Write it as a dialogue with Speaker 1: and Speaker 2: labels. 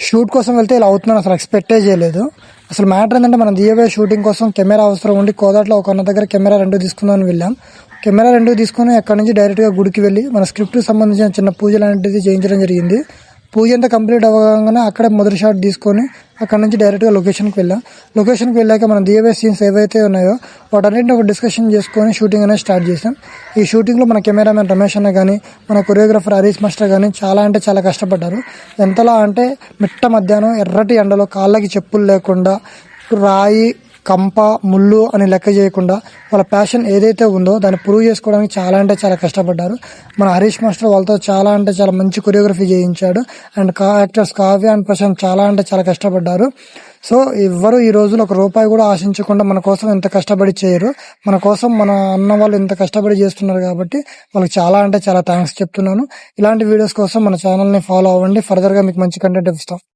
Speaker 1: Shoot కోసం వెళ్తే ఇలా అవుతుందని అసలు ఎక్స్పెక్టే చేయలేదు. అసలు మ్యాటర్ ఏంటంటే మనం దియబోయే షూటింగ్ కోసం కెమెరా అవసరం ఉండి కోదాట్లో ఒక అన్న దగ్గర కెమెరా 2 తీసుకుందామని వెళ్ళాం. కెమెరా 2 తీసుకుని అక్కడ నుంచి డైరెక్ట్గా గుడికి వెళ్ళి మన స్క్రిప్ట్కి సంబంధించిన చిన్న పూజలు అనేటిది చేయించడం జరిగింది. పూజ అంతా కంప్లీట్ అవ్వగానే అక్కడే మొదటి షాట్ తీసుకొని అక్కడ నుంచి డైరెక్ట్గా లొకేషన్కి వెళ్ళాం. లొకేషన్కి వెళ్ళాక మనం దియబోయే సీన్స్ ఏవైతే ఉన్నాయో వాటన్నింటిని ఒక డిస్కషన్ చేసుకొని షూటింగ్ అనేది స్టార్ట్ చేసాం. ఈ షూటింగ్లో మన కెమెరామెన్ రమేష్ అన్న కానీ మన కొరియోగ్రాఫర్ హరీష్ మాస్టర్ కానీ చాలా అంటే చాలా కష్టపడ్డారు. ఎంతలా అంటే మిట్ట మధ్యాహ్నం ఎర్రటి ఎండలో కాళ్ళకి చెప్పులు లేకుండా రాయి కంప ముళ్ళు అని లెక్క చేయకుండా వాళ్ళ ప్యాషన్ ఏదైతే ఉందో దాన్ని ప్రూవ్ చేసుకోవడానికి చాలా అంటే చాలా కష్టపడ్డారు. మన హరీష్ మాస్టర్ వాళ్ళతో చాలా అంటే చాలా మంచి కొరియోగ్రఫీ చేయించాడు. And actors Kavya and Prashant చాలా అంటే చాలా కష్టపడ్డారు. సో ఎవ్వరు ఈ రోజులో ఒక రూపాయి కూడా ఆశించకుండా మన కోసం ఎంత కష్టపడి చేయరు. మన కోసం మన అన్న వాళ్ళు ఎంత కష్టపడి చేస్తున్నారు కాబట్టి వాళ్ళకి చాలా అంటే చాలా థ్యాంక్స్ చెప్తున్నాను. ఇలాంటి వీడియోస్ కోసం మన ఛానల్ని ఫాలో అవ్వండి. ఫర్దర్గా మీకు మంచి కంటెంట్ ఇస్తాం.